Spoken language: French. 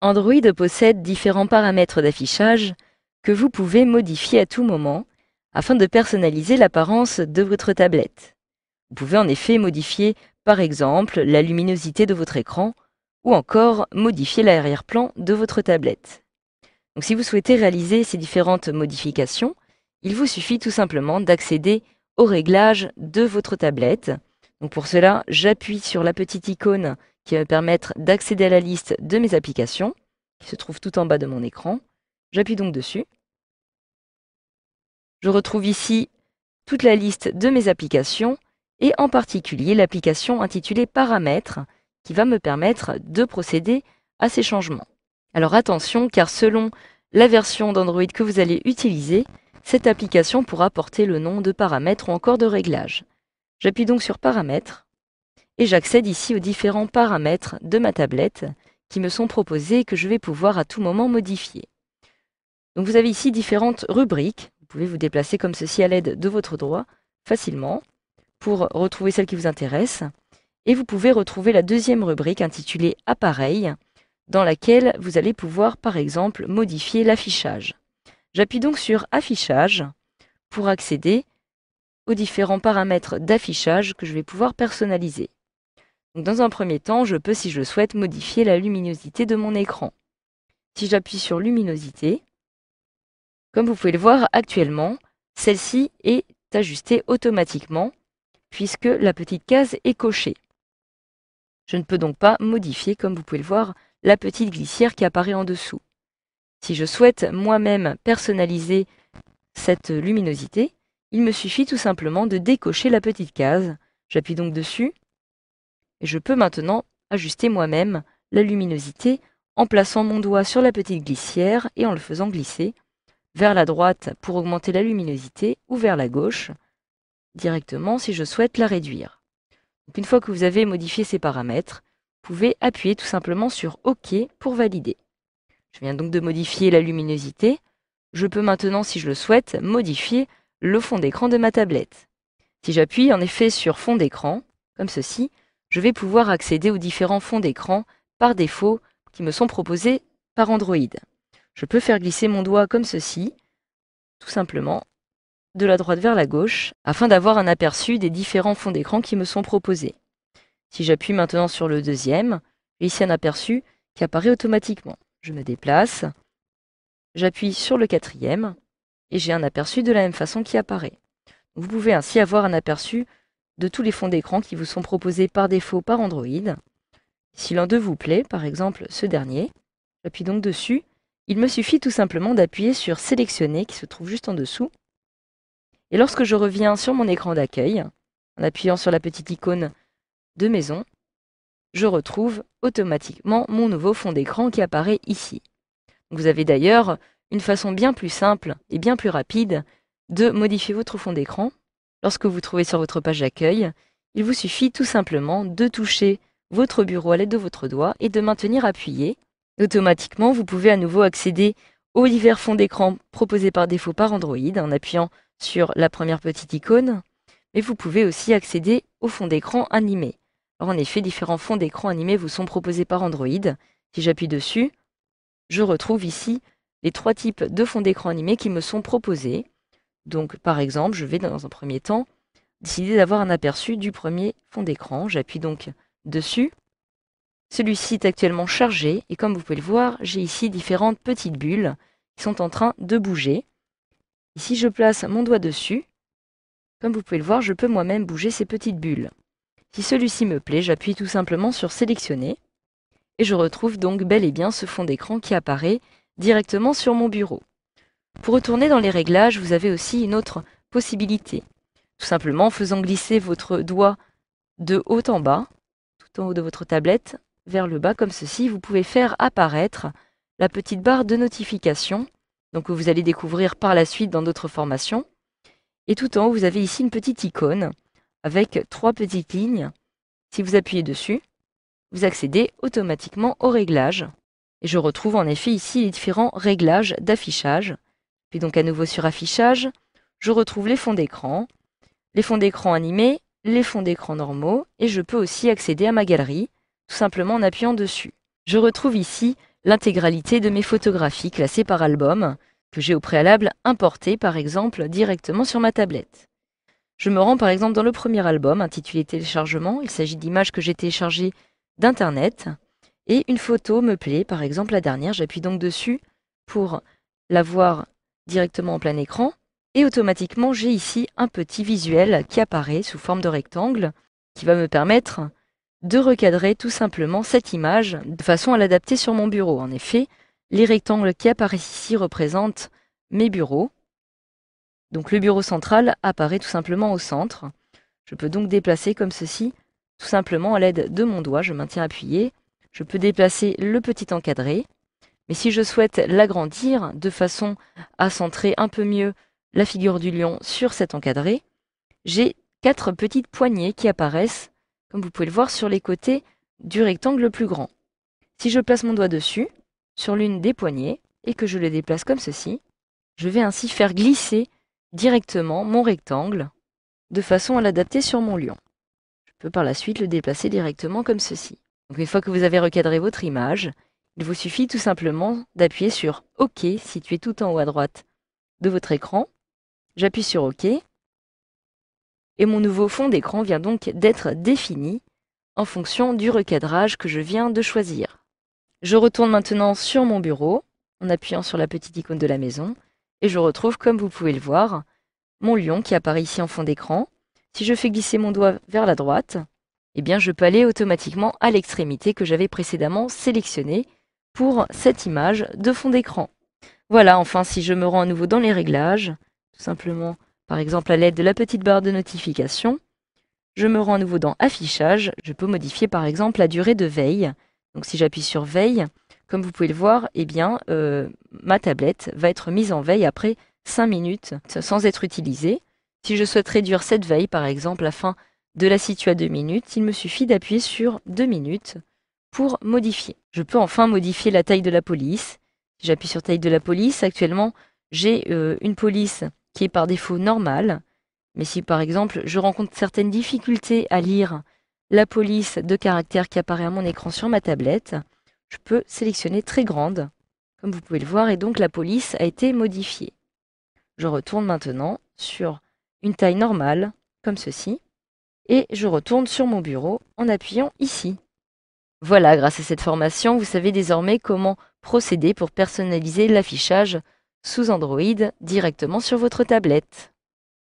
Android possède différents paramètres d'affichage que vous pouvez modifier à tout moment afin de personnaliser l'apparence de votre tablette. Vous pouvez en effet modifier par exemple la luminosité de votre écran ou encore modifier l'arrière-plan de votre tablette. Donc si vous souhaitez réaliser ces différentes modifications, il vous suffit tout simplement d'accéder aux réglages de votre tablette. Donc pour cela, j'appuie sur la petite icône qui va me permettre d'accéder à la liste de mes applications, qui se trouve tout en bas de mon écran. J'appuie donc dessus. Je retrouve ici toute la liste de mes applications et en particulier l'application intitulée Paramètres qui va me permettre de procéder à ces changements. Alors attention, car selon la version d'Android que vous allez utiliser, cette application pourra porter le nom de paramètres ou encore de réglage. J'appuie donc sur Paramètres et j'accède ici aux différents paramètres de ma tablette qui me sont proposés et que je vais pouvoir à tout moment modifier. Donc vous avez ici différentes rubriques. Vous pouvez vous déplacer comme ceci à l'aide de votre doigt facilement pour retrouver celle qui vous intéresse. Et vous pouvez retrouver la deuxième rubrique intitulée Appareil, dans laquelle vous allez pouvoir par exemple modifier l'affichage. J'appuie donc sur Affichage pour accéder aux différents paramètres d'affichage que je vais pouvoir personnaliser. Donc dans un premier temps, je peux, si je le souhaite, modifier la luminosité de mon écran. Si j'appuie sur Luminosité, comme vous pouvez le voir actuellement, celle-ci est ajustée automatiquement puisque la petite case est cochée. Je ne peux donc pas modifier, comme vous pouvez le voir, la petite glissière qui apparaît en dessous. Si je souhaite moi-même personnaliser cette luminosité, il me suffit tout simplement de décocher la petite case. J'appuie donc dessus et je peux maintenant ajuster moi-même la luminosité en plaçant mon doigt sur la petite glissière et en le faisant glisser vers la droite pour augmenter la luminosité ou vers la gauche directement si je souhaite la réduire. Donc une fois que vous avez modifié ces paramètres, vous pouvez appuyer tout simplement sur OK pour valider. Je viens donc de modifier la luminosité. Je peux maintenant, si je le souhaite, modifier le fond d'écran de ma tablette. Si j'appuie en effet sur fond d'écran, comme ceci, je vais pouvoir accéder aux différents fonds d'écran par défaut qui me sont proposés par Android. Je peux faire glisser mon doigt comme ceci, tout simplement, de la droite vers la gauche, afin d'avoir un aperçu des différents fonds d'écran qui me sont proposés. Si j'appuie maintenant sur le deuxième, j'ai ici un aperçu qui apparaît automatiquement. Je me déplace, j'appuie sur le quatrième, et j'ai un aperçu de la même façon qui apparaît. Vous pouvez ainsi avoir un aperçu de tous les fonds d'écran qui vous sont proposés par défaut par Android. Si l'un d'eux vous plaît, par exemple ce dernier, j'appuie donc dessus. Il me suffit tout simplement d'appuyer sur Sélectionner qui se trouve juste en dessous. Et lorsque je reviens sur mon écran d'accueil, en appuyant sur la petite icône de maison, je retrouve automatiquement mon nouveau fond d'écran qui apparaît ici. Vous avez d'ailleurs une façon bien plus simple et bien plus rapide de modifier votre fond d'écran. Lorsque vous trouvez sur votre page d'accueil, il vous suffit tout simplement de toucher votre bureau à l'aide de votre doigt et de maintenir appuyé. Automatiquement, vous pouvez à nouveau accéder aux divers fonds d'écran proposés par défaut par Android en appuyant sur la première petite icône, mais vous pouvez aussi accéder aux fonds d'écran animés. Alors en effet, différents fonds d'écran animés vous sont proposés par Android. Si j'appuie dessus, je retrouve ici les trois types de fonds d'écran animés qui me sont proposés. Donc par exemple, je vais dans un premier temps décider d'avoir un aperçu du premier fond d'écran. J'appuie donc dessus. Celui-ci est actuellement chargé et comme vous pouvez le voir, j'ai ici différentes petites bulles qui sont en train de bouger. Ici, je place mon doigt dessus. Comme vous pouvez le voir, je peux moi-même bouger ces petites bulles. Si celui-ci me plaît, j'appuie tout simplement sur Sélectionner et je retrouve donc bel et bien ce fond d'écran qui apparaît directement sur mon bureau. Pour retourner dans les réglages, vous avez aussi une autre possibilité. Tout simplement en faisant glisser votre doigt de haut en bas, tout en haut de votre tablette, vers le bas comme ceci, vous pouvez faire apparaître la petite barre de notification, donc que vous allez découvrir par la suite dans d'autres formations. Et tout en haut, vous avez ici une petite icône avec trois petites lignes. Si vous appuyez dessus, vous accédez automatiquement aux réglages. Et je retrouve en effet ici les différents réglages d'affichage. Puis donc à nouveau sur Affichage, je retrouve les fonds d'écran animés, les fonds d'écran normaux, et je peux aussi accéder à ma galerie, tout simplement en appuyant dessus. Je retrouve ici l'intégralité de mes photographies classées par album, que j'ai au préalable importées par exemple directement sur ma tablette. Je me rends par exemple dans le premier album intitulé Téléchargement. Il s'agit d'images que j'ai téléchargées d'Internet. Et une photo me plaît, par exemple la dernière. J'appuie donc dessus pour la voir directement en plein écran. Et automatiquement, j'ai ici un petit visuel qui apparaît sous forme de rectangle qui va me permettre de recadrer tout simplement cette image de façon à l'adapter sur mon bureau. En effet, les rectangles qui apparaissent ici représentent mes bureaux. Donc le bureau central apparaît tout simplement au centre. Je peux donc déplacer comme ceci, tout simplement à l'aide de mon doigt. Je maintiens appuyé. Je peux déplacer le petit encadré. Mais si je souhaite l'agrandir de façon à centrer un peu mieux la figure du lion sur cet encadré, j'ai 4 petites poignées qui apparaissent, comme vous pouvez le voir, sur les côtés du rectangle le plus grand. Si je place mon doigt dessus, sur l'une des poignées, et que je le déplace comme ceci, je vais ainsi faire glisser directement mon rectangle de façon à l'adapter sur mon lion. Je peux par la suite le déplacer directement comme ceci. Donc une fois que vous avez recadré votre image, il vous suffit tout simplement d'appuyer sur OK, situé tout en haut à droite de votre écran. J'appuie sur OK et mon nouveau fond d'écran vient donc d'être défini en fonction du recadrage que je viens de choisir. Je retourne maintenant sur mon bureau en appuyant sur la petite icône de la maison et je retrouve, comme vous pouvez le voir, mon lion qui apparaît ici en fond d'écran. Si je fais glisser mon doigt vers la droite, eh bien je peux aller automatiquement à l'extrémité que j'avais précédemment sélectionnée pour cette image de fond d'écran. Voilà, enfin si je me rends à nouveau dans les réglages, tout simplement par exemple à l'aide de la petite barre de notification, je me rends à nouveau dans Affichage, je peux modifier par exemple la durée de veille. Donc si j'appuie sur Veille, comme vous pouvez le voir, eh bien ma tablette va être mise en veille après 5 minutes sans être utilisée. Si je souhaite réduire cette veille par exemple afin de la situer à 2 minutes, il me suffit d'appuyer sur 2 minutes pour modifier. Je peux enfin modifier la taille de la police. Si j'appuie sur taille de la police, actuellement j'ai une police qui est par défaut normale. Mais si par exemple je rencontre certaines difficultés à lire la police de caractère qui apparaît à mon écran sur ma tablette, je peux sélectionner très grande, comme vous pouvez le voir, et donc la police a été modifiée. Je retourne maintenant sur une taille normale, comme ceci, et je retourne sur mon bureau en appuyant ici. Voilà, grâce à cette formation, vous savez désormais comment procéder pour personnaliser l'affichage sous Android directement sur votre tablette.